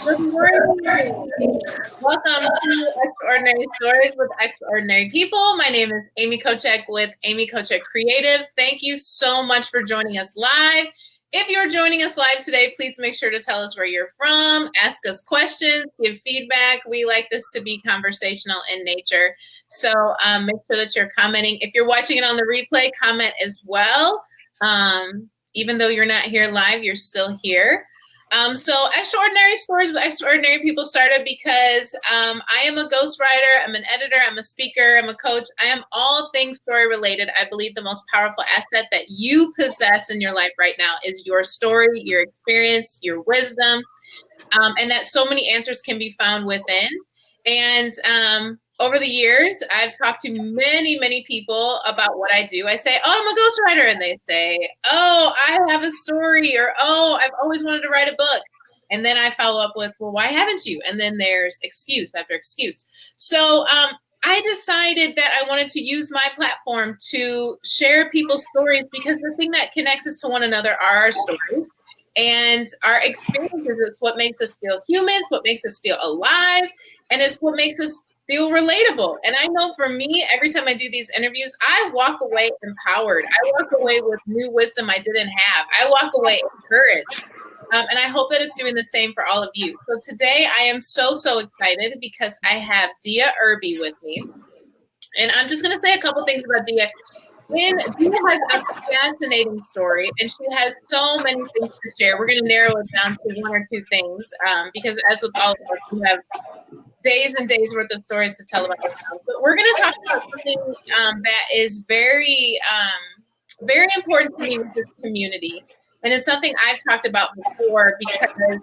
Good morning. Welcome to Extraordinary Stories with Extraordinary People. My name is Amy Kochek with Amy Kochek Creative. Thank you so much for joining us live. If you're joining us live today, please make sure to tell us where you're from, ask us questions, give feedback. We like this to be conversational in nature. So make sure that you're commenting. If you're watching it on the replay, comment as well. Even though you're not here live, you're still here. So Extraordinary Stories with Extraordinary People started because I am a ghostwriter, I'm an editor, I'm a speaker, I'm a coach. I am all things story related. I believe the most powerful asset that you possess in your life right now is your story, your experience, your wisdom, and that so many answers can be found within. And over the years, I've talked to many, many people about what I do. I say, oh, I'm a ghostwriter. And they say, oh, I have a story, or, oh, I've always wanted to write a book. And then I follow up with, well, why haven't you? And then there's excuse after excuse. So I decided that I wanted to use my platform to share people's stories, because the thing that connects us to one another are our stories. And our experiences is what makes us feel human, it's what makes us feel alive, and it's what makes us feel relatable. And I know for me, every time I do these interviews, I walk away empowered. I walk away with new wisdom I didn't have. I walk away encouraged. And I hope that it's doing the same for all of you. So today I am so excited because I have Dea Irby with me. And I'm just going to say a couple things about Dea. Dea has a fascinating story, and she has so many things to share. We're going to narrow it down to one or two things, because as with all of us, we have days and days worth of stories to tell about ourselves. But we're going to talk about something that is very, very important to me with this community. And it's something I've talked about before, because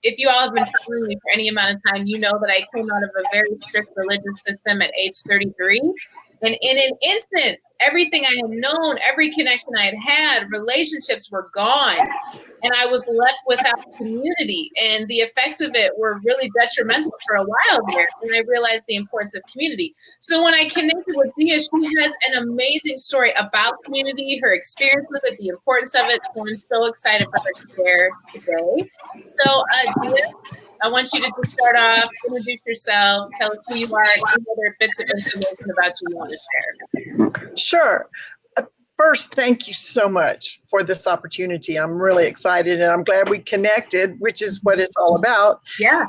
if you all have been following me for any amount of time, you know that I came out of a very strict religious system at age 33. And in an instant, everything I had known, every connection I had, relationships were gone. And I was left without community. And the effects of it were really detrimental for a while there. And I realized the importance of community. So when I connected with Dea, she has an amazing story about community, her experience with it, the importance of it. So I'm so excited for her to share today. So Dea, I want you to just start off, introduce yourself, tell us who you are, and any other bits of information about you want to share. Sure. First, thank you so much for this opportunity. I'm really excited, and I'm glad we connected, which is what it's all about. Yeah.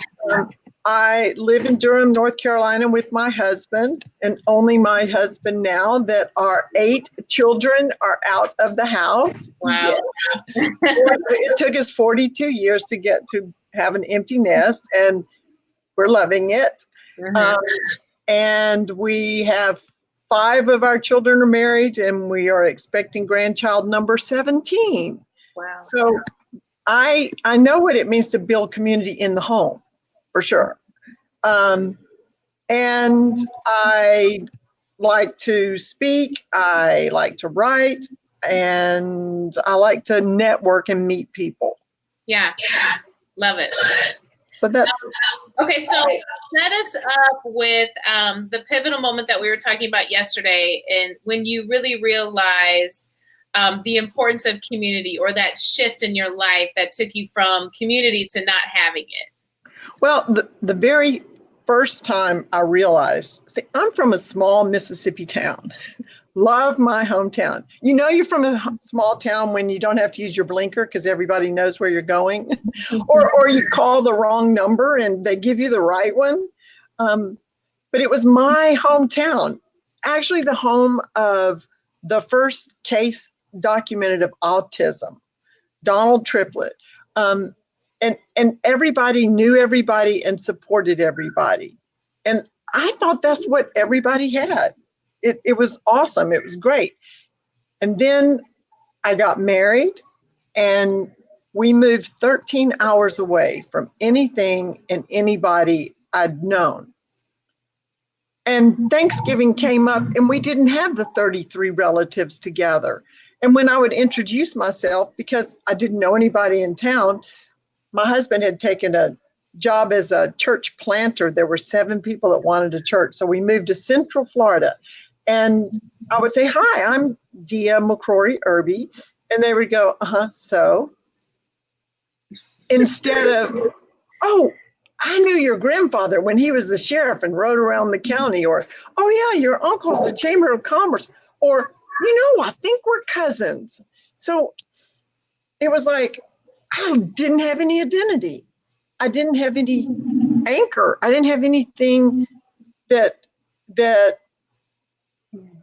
I live in Durham, North Carolina with my husband, and only my husband now, that our 8 children are out of the house. Wow. Yeah. It took us 42 years to get to have an empty nest, and we're loving it. Mm-hmm. And we have 5 of our children are married, and we are expecting grandchild number 17. Wow. So I know what it means to build community in the home, for sure. And I like to speak, I like to write, and I like to network and meet people. Yeah. Love it. So that's okay. So set us up with the pivotal moment that we were talking about yesterday, and when you really realized the importance of community, or that shift in your life that took you from community to not having it. Well, the very first time I realized, see, I'm from a small Mississippi town. Love my hometown. You know, you're from a small town when you don't have to use your blinker because everybody knows where you're going, or you call the wrong number and they give you the right one. But it was my hometown, actually the home of the first case documented of autism, Donald Triplett. And everybody knew everybody and supported everybody. And I thought that's what everybody had. It was awesome. It was great. And then I got married, and we moved 13 hours away from anything and anybody I'd known. And Thanksgiving came up, and we didn't have the 33 relatives together. And when I would introduce myself, because I didn't know anybody in town, my husband had taken a job as a church planter. There were 7 people that wanted a church. So we moved to Central Florida. And I would say, hi, I'm Dea McCrory Irby. And they would go, so? Instead of, oh, I knew your grandfather when he was the sheriff and rode around the county, or, oh yeah, your uncle's the Chamber of Commerce, or, I think we're cousins. So it was like, I didn't have any identity. I didn't have any anchor. I didn't have anything that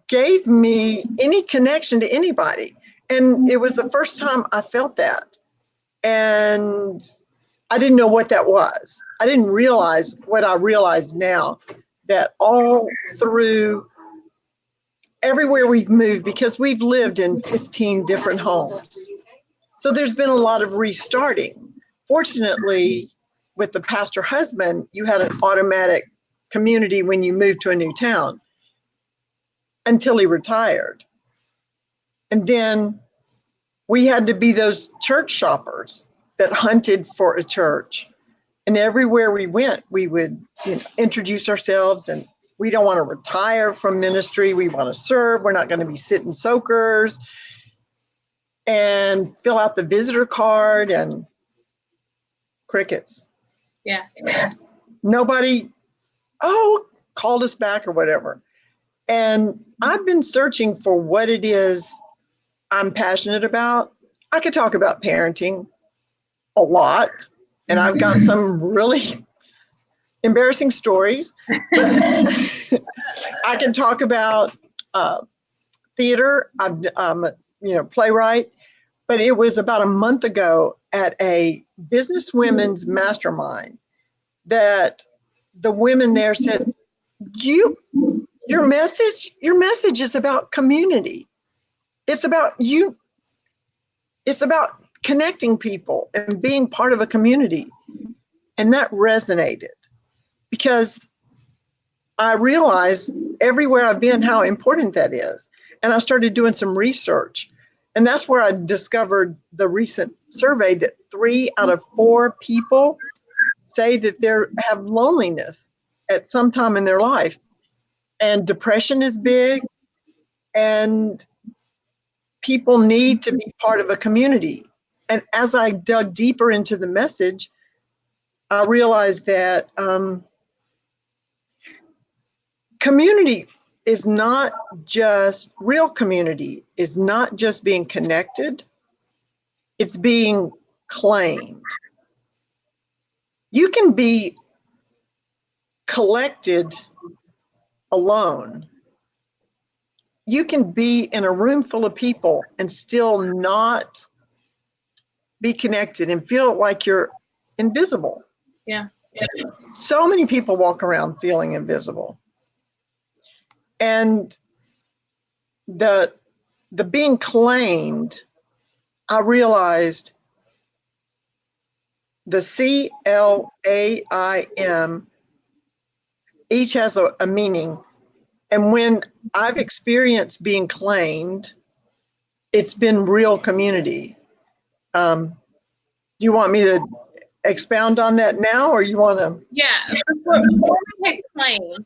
gave me any connection to anybody. And it was the first time I felt that. And I didn't know what that was. I didn't realize what I realize now, that all through everywhere we've moved, because we've lived in 15 different homes. So there's been a lot of restarting. Fortunately, with the pastor husband, you had an automatic community when you moved to a new town until he retired. And then we had to be those church shoppers that hunted for a church. And everywhere we went, we would introduce ourselves, and we don't want to retire from ministry. We want to serve. We're not going to be sitting soakers, and fill out the visitor card, and crickets. Yeah. Nobody, called us back or whatever. And I've been searching for what it is I'm passionate about. I could talk about parenting a lot, and I've got some really embarrassing stories. I can talk about theater. I'm a playwright, but it was about a month ago at a business women's mastermind that the women there said, your message is about community. It's about you. It's about connecting people and being part of a community. And that resonated, because I realized everywhere I've been how important that is. And I started doing some research. And that's where I discovered the recent survey that 3 out of 4 people say that they have loneliness at some time in their life. And depression is big. And people need to be part of a community. And as I dug deeper into the message, I realized that community is not just, real community is not just being connected, it's being claimed. You can be collected alone. You can be in a room full of people and still not be connected and feel like you're invisible. Yeah. So many people walk around feeling invisible. And the being claimed, I realized the CLAIM each has a meaning. And when I've experienced being claimed, it's been real community. Do you want me to expound on that now, or you want to? Yeah. Before we hit claim,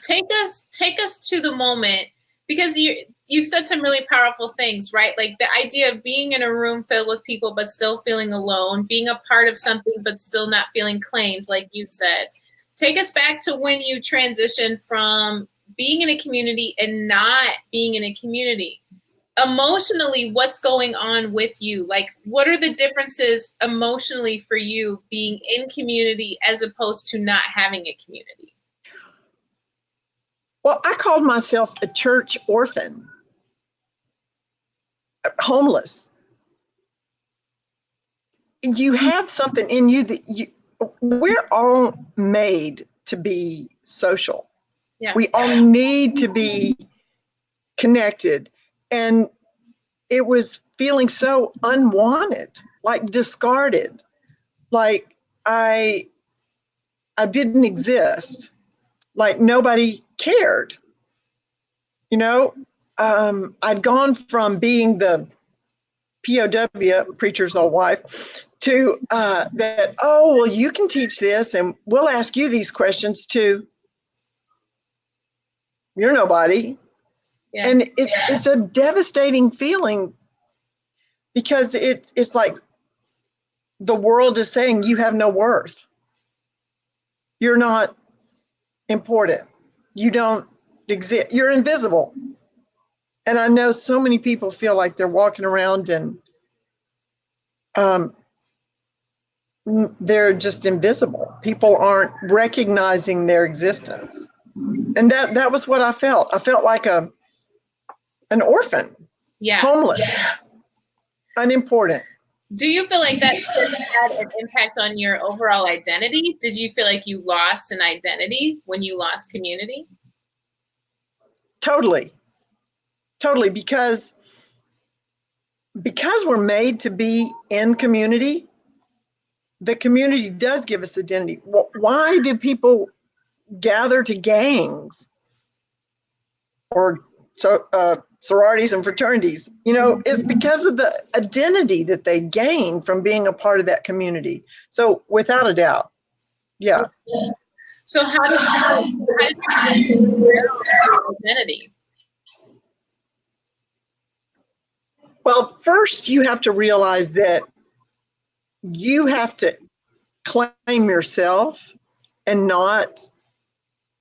take us to the moment, because you said some really powerful things, right? Like the idea of being in a room filled with people but still feeling alone, being a part of something but still not feeling claimed, like you said. Take us back to when you transitioned from being in a community and not being in a community. Emotionally, what's going on with you? Like, what are the differences emotionally for you being in community as opposed to not having a community? Well, I called myself a church orphan, homeless. You have something in you that we're all made to be social. Yeah. We all need to be connected. And it was feeling so unwanted, like discarded, like I didn't exist, like nobody cared. I'd gone from being the POW, preacher's old wife, to that, well, you can teach this and we'll ask you these questions too. You're nobody. Yeah. And it's a devastating feeling, because it's like the world is saying you have no worth. You're not important. You don't exist. You're invisible. And I know so many people feel like they're walking around and they're just invisible. People aren't recognizing their existence. And that was what I felt. I felt like an orphan, Yeah. homeless, unimportant. Do you feel like that had an impact on your overall identity? Did you feel like you lost an identity when you lost community? Totally. Because we're made to be in community, the community does give us identity. Why did people gather to gangs or sororities and fraternities? It's because of the identity that they gain from being a part of that community. So without a doubt, yeah. So how did you identity? Well, first you have to realize that you have to claim yourself and not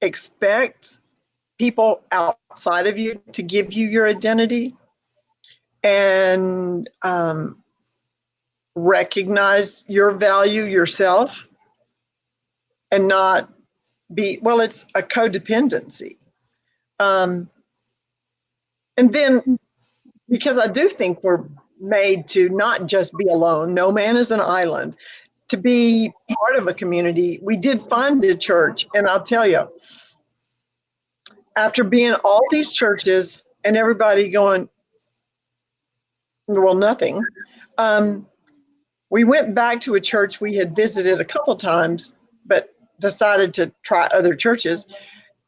expect people outside of you to give you your identity, and recognize your value yourself, and not be, well, it's a codependency. And then, because I do think we're made to not just be alone, no man is an island, to be part of a community. We did find a church, and I'll tell you, after being all these churches and everybody going, well, nothing, we went back to a church we had visited a couple times, but decided to try other churches.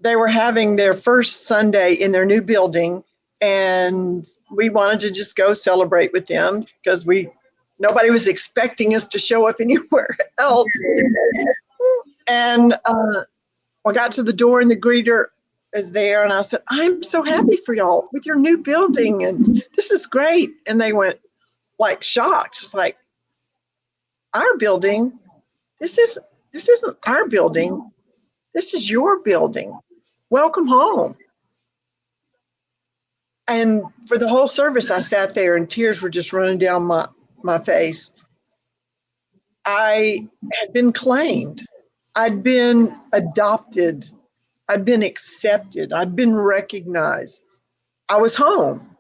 They were having their first Sunday in their new building, and we wanted to just go celebrate with them because nobody was expecting us to show up anywhere else. And I got to the door, and the greeter is there, and I said, I'm so happy for y'all with your new building, and this is great. And they went like shocked. It's like, our building? This isn't our building. This is your building. Welcome home. And for the whole service, I sat there and tears were just running down my face. I had been claimed. I'd been adopted. I'd been accepted. I'd been recognized. I was home.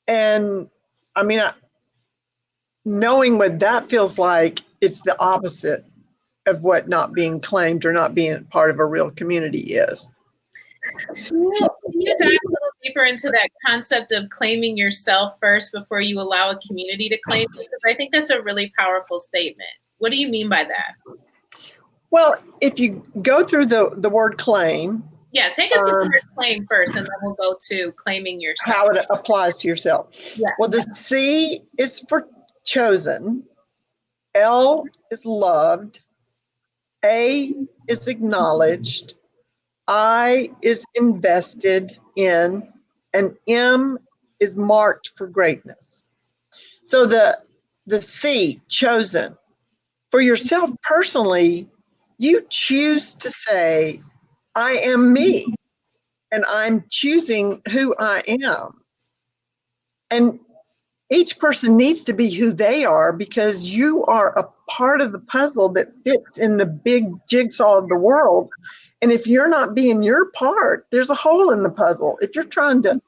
And I mean, knowing what that feels like, it's the opposite of what not being claimed or not being part of a real community is. Can you dive a little deeper into that concept of claiming yourself first before you allow a community to claim you? Because I think that's a really powerful statement. What do you mean by that? Well, if you go through the word claim. Yeah, take us to the word claim first, and then we'll go to claiming yourself. How it applies to yourself. Yeah. Well, the C is for chosen. L is loved. A is acknowledged. I is invested in, and M is marked for greatness. So the C, chosen. For yourself personally, you choose to say, I am me, and I'm choosing who I am. And each person needs to be who they are, because you are a part of the puzzle that fits in the big jigsaw of the world. And if you're not being your part, there's a hole in the puzzle. If you're trying to,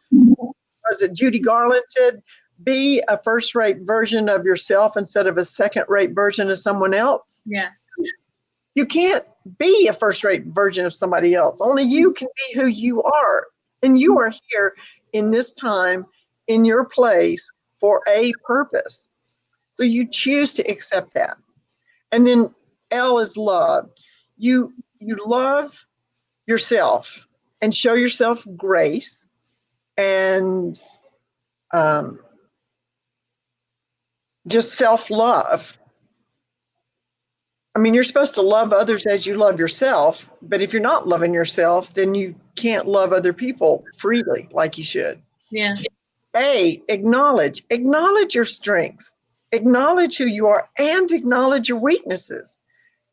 as Judy Garland said, be a first-rate version of yourself instead of a second-rate version of someone else. Yeah. You can't be a first-rate version of somebody else. Only you can be who you are. And you are here in this time, in your place, for a purpose. So you choose to accept that. And then L is love. You love yourself and show yourself grace, and just self-love. I mean, you're supposed to love others as you love yourself, but if you're not loving yourself, then you can't love other people freely like you should. Yeah. A, acknowledge your strengths. acknowledge who you are and acknowledge your weaknesses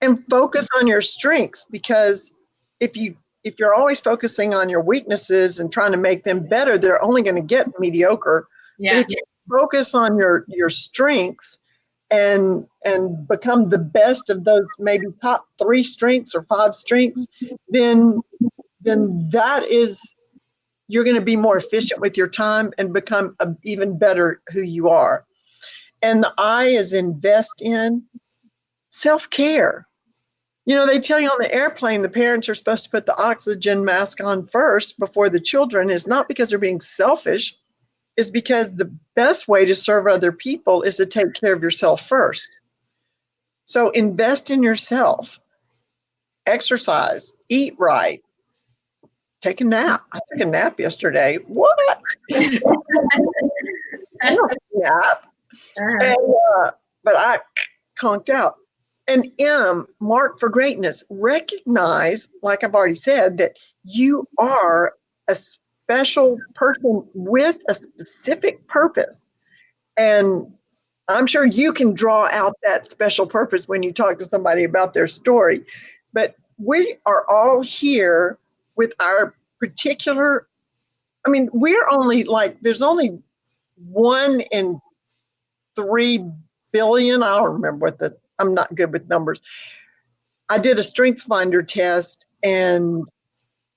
and focus on your strengths, because if you're always focusing on your weaknesses and trying to make them better, they're only going to get mediocre. But if you focus on your strengths and become the best of those maybe top 3 strengths or 5 strengths, then that is, you're going to be more efficient with your time and become even better who you are. And the I is invest in self-care. You know, they tell you on the airplane, the parents are supposed to put the oxygen mask on first before the children. Is not because they're being selfish, it's because the best way to serve other people is to take care of yourself first. So invest in yourself, exercise, eat right, take a nap. I took a nap yesterday. What? Nap. And, but I conked out. And M, mark for greatness. Recognize, like I've already said, that you are a special person with a specific purpose. And I'm sure you can draw out that special purpose when you talk to somebody about their story. But we are all here with our particular, I mean, we're only like, there's only 1 in 3 billion. I don't remember I'm not good with numbers. I did a strength finder test, and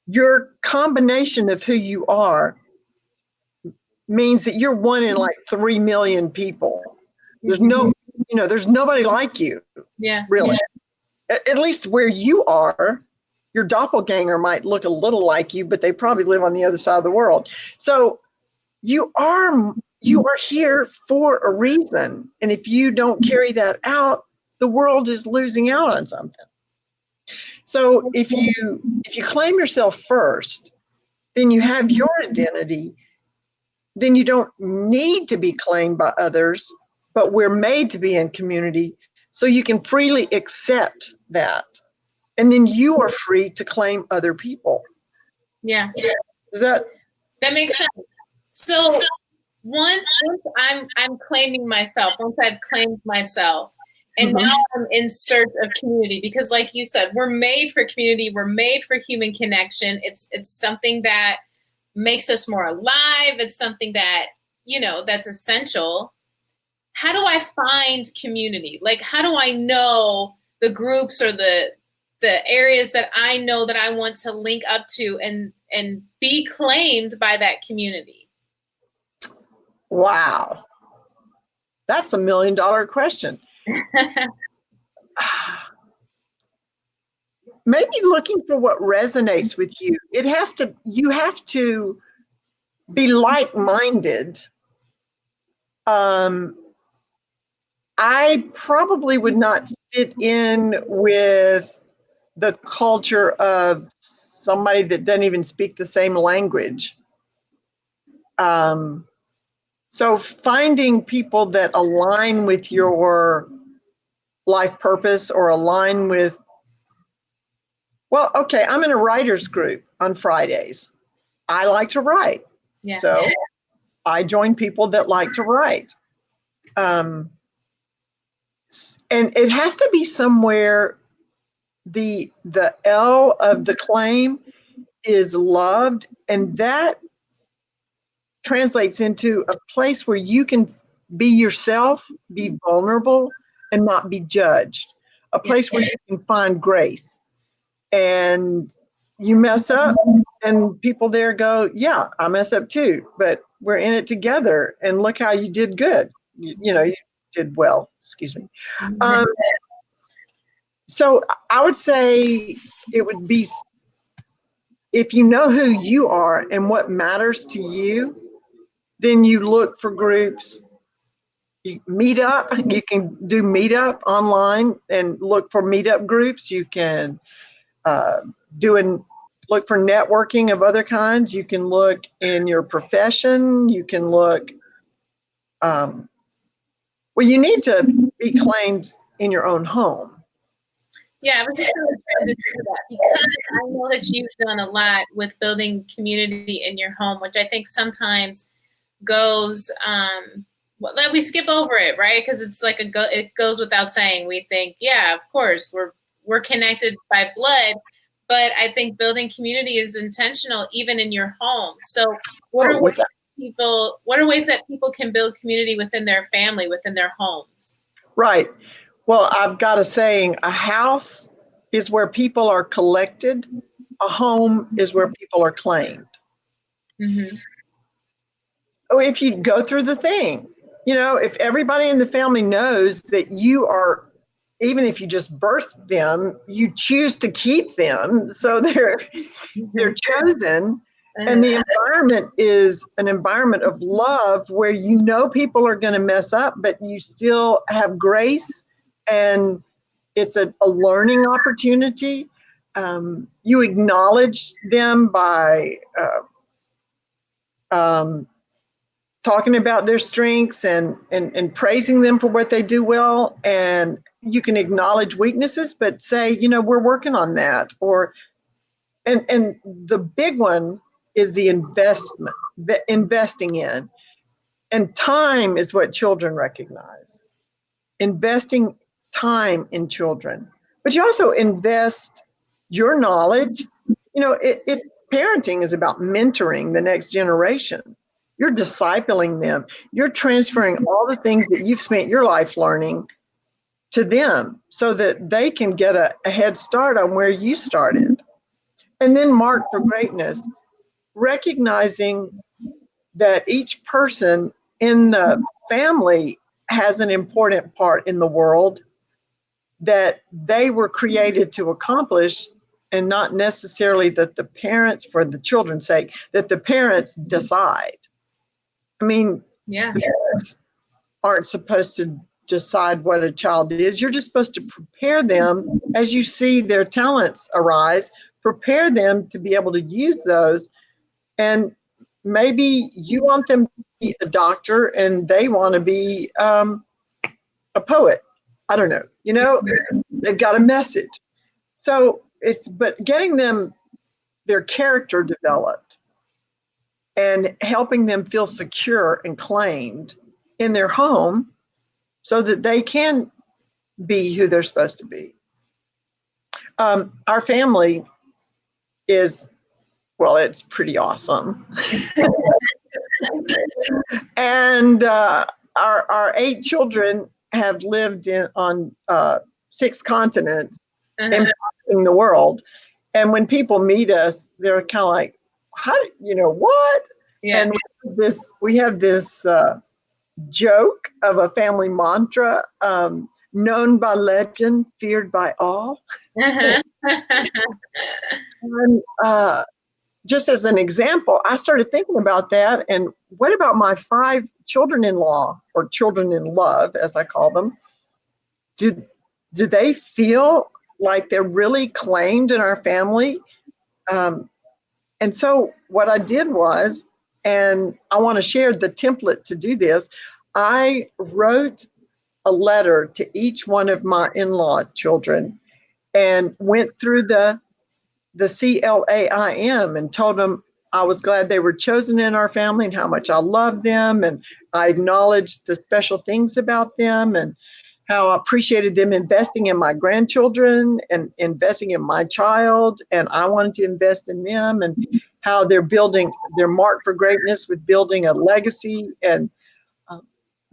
your combination of who you are means that you're 1 in like 3 million people. There's there's nobody like you. Yeah. Really. Yeah. At least where you are, your doppelganger might look a little like you, but they probably live on the other side of the world. So you are here for a reason. And if you don't carry that out, the world is losing out on something. So if you claim yourself first, then you have your identity, then you don't need to be claimed by others, but we're made to be in community, so you can freely accept that. And then you are free to claim other people. Yeah. That makes sense. So once I'm claiming myself, once I've claimed myself, and now I'm in search of community, because like you said, we're made for community, we're made for human connection. It's something that makes us more alive. It's something that, that's essential. How do I find community? Like, how do I know the groups or the areas that I know that I want to link up to and be claimed by that community? Wow. That's $1 million question. Maybe looking for what resonates with you. You have to be like-minded. I probably would not fit in with the culture of somebody that doesn't even speak the same language. So finding people that align with your life purpose or align with, well, okay, I'm in a writers group on Fridays. I like to write. Yeah. So I join people that like to write. And it has to be somewhere the L of the claim is loved, and that translates into a place where you can be yourself, be vulnerable, and not be judged. A place where you can find grace. And you mess up, and people there go, yeah, I mess up too, but we're in it together, and look how you did good. You did well, excuse me. So I would say it would be, if you know who you are and what matters to you, then you look for groups. You meet up, you can do meetup online and look for meetup groups. You can look for networking of other kinds. You can look in your profession. You can look, well, you need to be claimed in your own home. Yeah, I was just going to transition to that, because I know that you've done a lot with building community in your home, which I think sometimes goes well, that we skip over it, right? Because it's like it goes without saying. We think, yeah, of course, we're connected by blood, but I think building community is intentional, even in your home. So, what are ways that people can build community within their family, within their homes? Right. Well, I've got a saying: a house is where people are collected. A home is where people are claimed. Mm-hmm. Oh, if you go through the thing, if everybody in the family knows that you are, even if you just birth them, you choose to keep them, so they're chosen, and the environment is an environment of love where people are going to mess up, but you still have grace, and it's a learning opportunity. You acknowledge them by talking about their strengths and praising them for what they do well. And you can acknowledge weaknesses, but say, we're working on that. And the big one is the investing in. And time is what children recognize. Investing time in children. But you also invest your knowledge. If parenting is about mentoring the next generation, you're discipling them. You're transferring all the things that you've spent your life learning to them so that they can get a head start on where you started. And then mark for greatness, recognizing that each person in the family has an important part in the world that they were created to accomplish, and not necessarily that the parents, for the children's sake, that the parents decide. I mean, Yeah. parents aren't supposed to decide what a child is. You're just supposed to prepare them as you see their talents arise, prepare them to be able to use those. And maybe you want them to be a doctor and they want to be a poet. I don't know. They've got a message. So but getting them their character developed and helping them feel secure and claimed in their home so that they can be who they're supposed to be. Our family is, well, it's pretty awesome. And our 8 children have lived on 6 continents, impacting the world. And when people meet us, they're kind of like, how, what? Yeah. And we have this joke of a family mantra, known by legend, feared by all. Uh-huh. And just as an example, I started thinking about that. And what about my 5 children-in-law, or children in love, as I call them? Do they feel like they're really claimed in our family? And so what I did was, and I want to share the template to do this, I wrote a letter to each one of my in-law children and went through the CLAIM and told them I was glad they were chosen in our family and how much I love them. And I acknowledged the special things about them and how I appreciated them investing in my grandchildren and investing in my child. And I wanted to invest in them, and how they're marked for greatness with building a legacy, and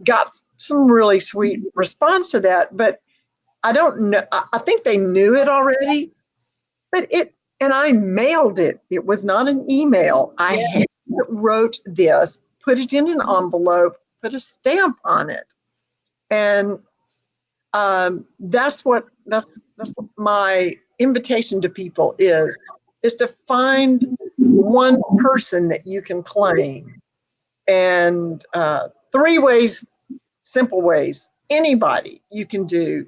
got some really sweet response to that. But I don't know, I think they knew it already, and I mailed it. It was not an email. I wrote this, put it in an envelope, put a stamp on it. And that's what my invitation to people is to find one person that you can claim. And 3 ways, simple ways, anybody you can do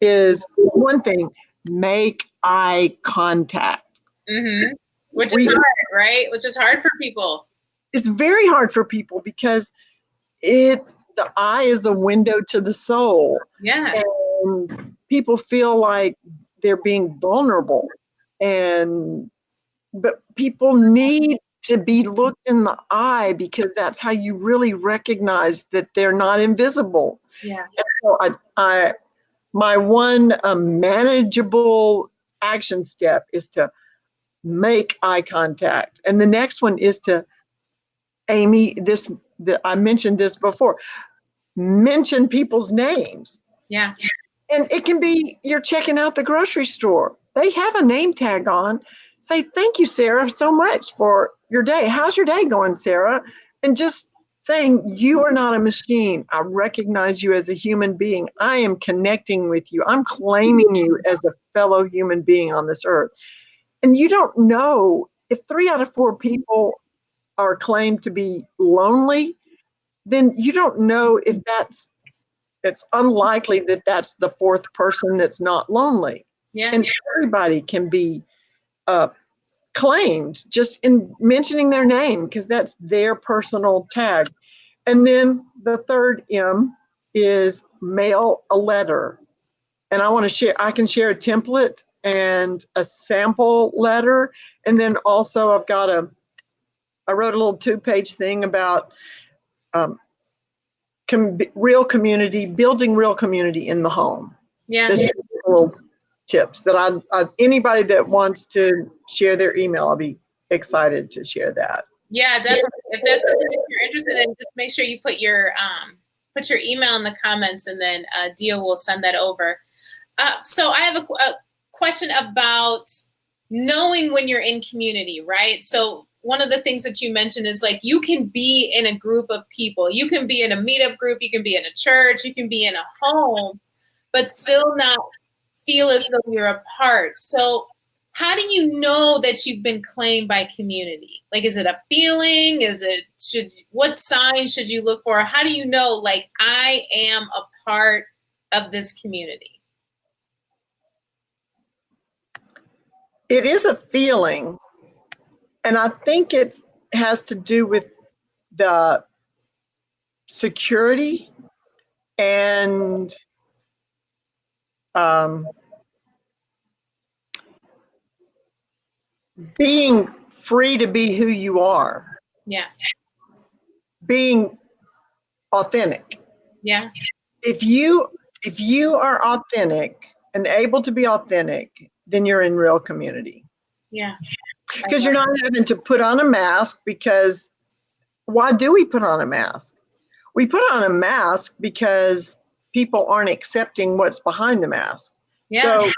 is, one thing, make eye contact. Mm-hmm. Which is hard, right? Which is hard for people. It's very hard for people because the eye is a window to the soul. Yeah. And people feel like they're being vulnerable. But people need to be looked in the eye, because that's how you really recognize that they're not invisible. Yeah. And so my one manageable action step is to make eye contact. And the next one is to, Amy, I mentioned this before, mention people's names. Yeah. And it can be you're checking out the grocery store. They have a name tag on. Say, thank you, Sarah, so much for your day. How's your day going, Sarah? And just saying, you are not a machine. I recognize you as a human being. I am connecting with you. I'm claiming you as a fellow human being on this earth. And you don't know if 3 out of 4 people are claimed to be lonely, then you don't know if it's unlikely that that's the 4th person that's not lonely. Yeah. And everybody can be claimed just in mentioning their name, because that's their personal tag. And then the 3rd M is mail a letter. And I can share a template and a sample letter. And then also I wrote a little 2-page thing about real community, building real community in the home. Yeah. This is little tips that anybody that wants to share their email, I'll be excited to share that. Yeah, definitely. If that's something that you're interested in, just make sure you put your email in the comments, and then Dea will send that over. So I have a question about knowing when you're in community, right? So one of the things that you mentioned is like, you can be in a group of people. You can be in a meetup group, you can be in a church, you can be in a home, but still not feel as though you're a part. So how do you know that you've been claimed by community? Like, is it a feeling? What signs should you look for? How do you know, like, I am a part of this community? It is a feeling, and I think it has to do with the security and being free to be who you are. Yeah. Being authentic. Yeah. If you are authentic and able to be authentic, then you're in real community. Yeah. Because you're not having to put on a mask, because why do we put on a mask? We put on a mask because people aren't accepting what's behind the mask. Yeah. So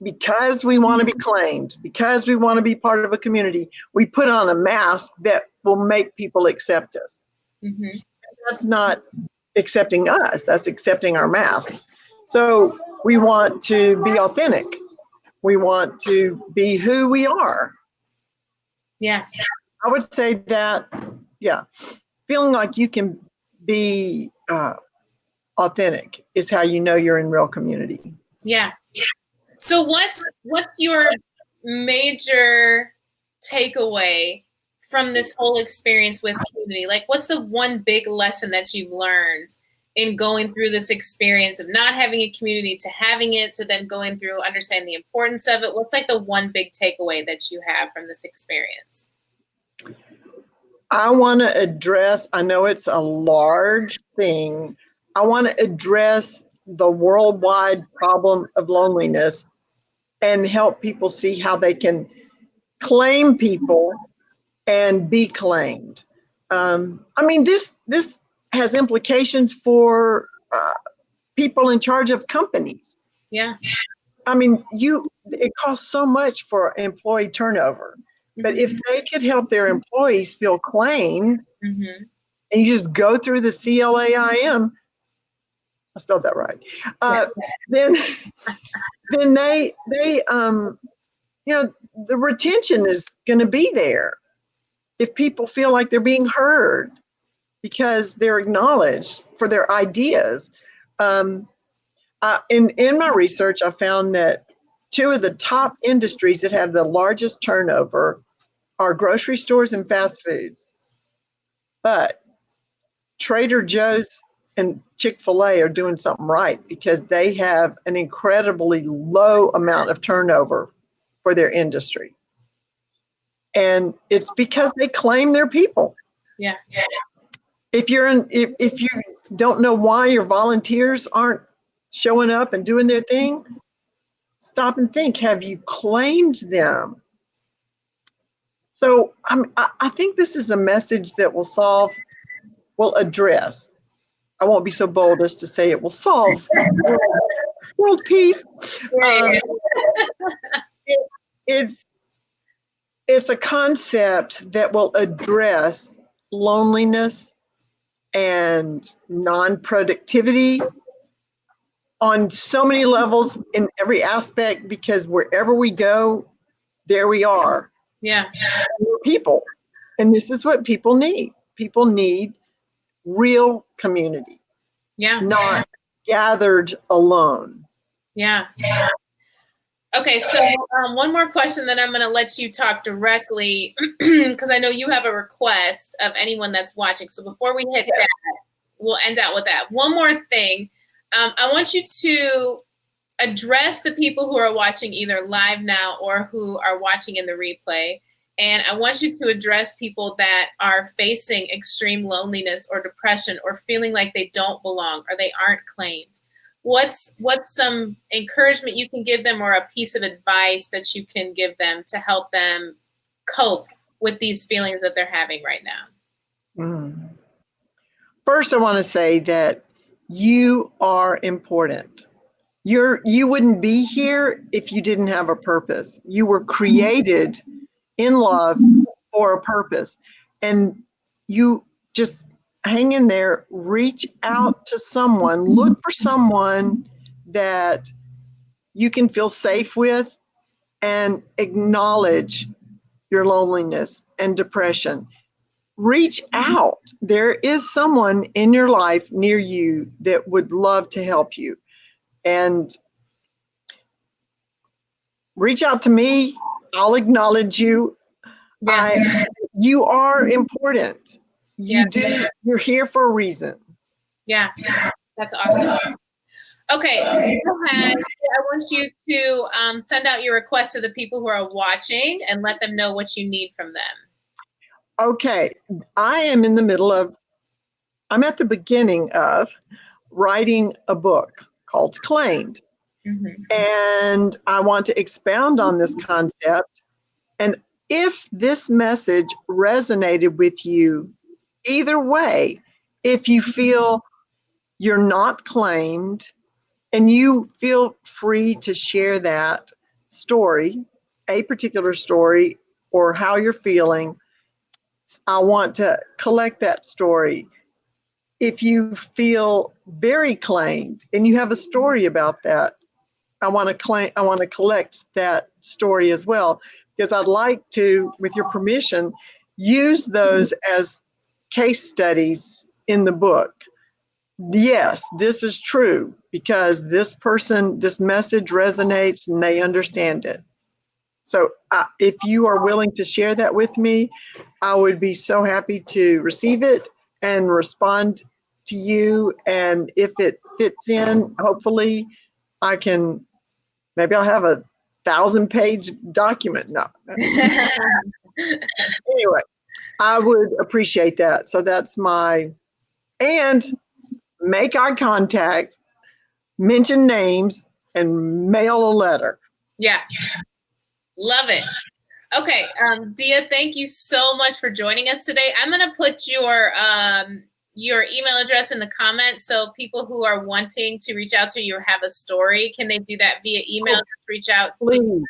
because we want to be claimed, because we want to be part of a community, we put on a mask that will make people accept us. Mm-hmm. That's not accepting us, that's accepting our mask. So we want to be authentic. We want to be who we are. Yeah. I would say that, yeah, feeling like you can be authentic is how you know you're in real community. Yeah. So what's your major takeaway from this whole experience with community? Like, what's the one big lesson that you've learned in going through this experience of not having a community to having it, to then going through, understanding the importance of it? What's like the one big takeaway that you have from this experience? I want to address, I know it's a large thing, I want to address the worldwide problem of loneliness and help people see how they can claim people and be claimed. I mean, this has implications for people in charge of companies. Yeah. I mean, it costs so much for employee turnover, but if they could help their employees feel claimed, Mm-hmm. and you just go through the CLAIM, I spelled that right. Then they the retention is going to be there if people feel like they're being heard because they're acknowledged for their ideas. In my research, I found that 2 of the top industries that have the largest turnover are grocery stores and fast foods. But Trader Joe's and Chick-fil-A are doing something right because they have an incredibly low amount of turnover for their industry. And it's because they claim they're people. Yeah. If if you don't know why your volunteers aren't showing up and doing their thing, stop and think, have you claimed them? So I think this is a message that will address. I won't be so bold as to say it will solve world peace. Right. It's a concept that will address loneliness and non-productivity on so many levels in every aspect, because wherever we go, there we are. Yeah. We're people. And this is what people need. People need real community, Yeah. not gathered alone. Yeah. Okay, so one more question, then I'm going to let you talk directly because I know you have a request of anyone that's watching. So before we hit that, we'll end out with that. One more thing. I want you to address the people who are watching either live now or who are watching in the replay. And I want you to address people that are facing extreme loneliness or depression or feeling like they don't belong or they aren't claimed. What's some encouragement you can give them or a piece of advice that you can give them to help them cope with these feelings that they're having right now? First, I want to say that you are important. You wouldn't be here if you didn't have a purpose. You were created in love for a purpose. And you just hang in there, reach out to someone, look for someone that you can feel safe with, and acknowledge your loneliness and depression. Reach out. There is someone in your life near you that would love to help you. And reach out to me. I'll acknowledge you. Yeah. You are important. You're here for a reason. Yeah, that's awesome. Okay, go ahead. I want you to send out your request to the people who are watching and let them know what you need from them. Okay, I'm at the beginning of writing a book called Claimed. And I want to expound on this concept. And if this message resonated with you, either way, if you feel you're not claimed and you feel free to share that story, a particular story, or how you're feeling, I want to collect that story. If you feel very claimed and you have a story about that, I want to collect that story as well, because I'd like to, with your permission, use those as case studies in the book. Yes, this is true because this message resonates and they understand it. So if you are willing to share that with me, I would be so happy to receive it and respond to you. And if it fits in, hopefully maybe I'll have a 1,000-page document. No. Anyway, I would appreciate that. So that's and make eye contact, mention names, and mail a letter. Yeah. Love it. Okay, Dea, thank you so much for joining us today. I'm going to put your email address in the comments, so people who are wanting to reach out to you or have a story, can they do that via email? Just reach out. Please.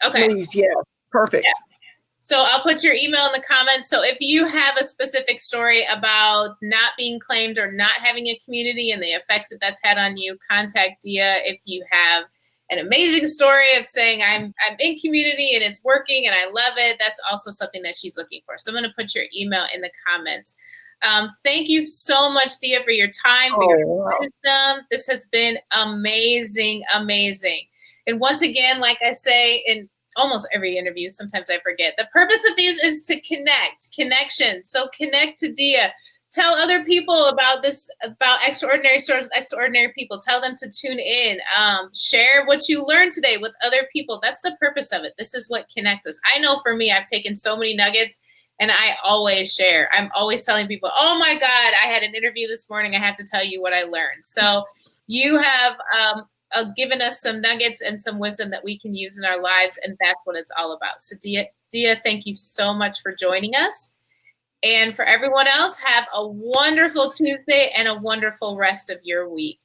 Okay. Please, yeah. Perfect. Yeah. So I'll put your email in the comments. So if you have a specific story about not being claimed or not having a community and the effects that that's had on you, contact Dea. If you have an amazing story of saying I'm in community and it's working and I love it, that's also something that she's looking for. So I'm going to put your email in the comments. Thank you so much, Dea, for your time, for your wisdom. This has been amazing, amazing. And once again, like I say in almost every interview, sometimes I forget, the purpose of these is to connection. So connect to Dea. Tell other people about this, about Extraordinary Stories with Extraordinary People. Tell them to tune in. Share what you learned today with other people. That's the purpose of it. This is what connects us. I know for me, I've taken so many nuggets, and I always share. I'm always telling people, oh my God, I had an interview this morning. I have to tell you what I learned. So you have given us some nuggets and some wisdom that we can use in our lives, and that's what it's all about. So Dea, thank you so much for joining us. And for everyone else, have a wonderful Tuesday and a wonderful rest of your week.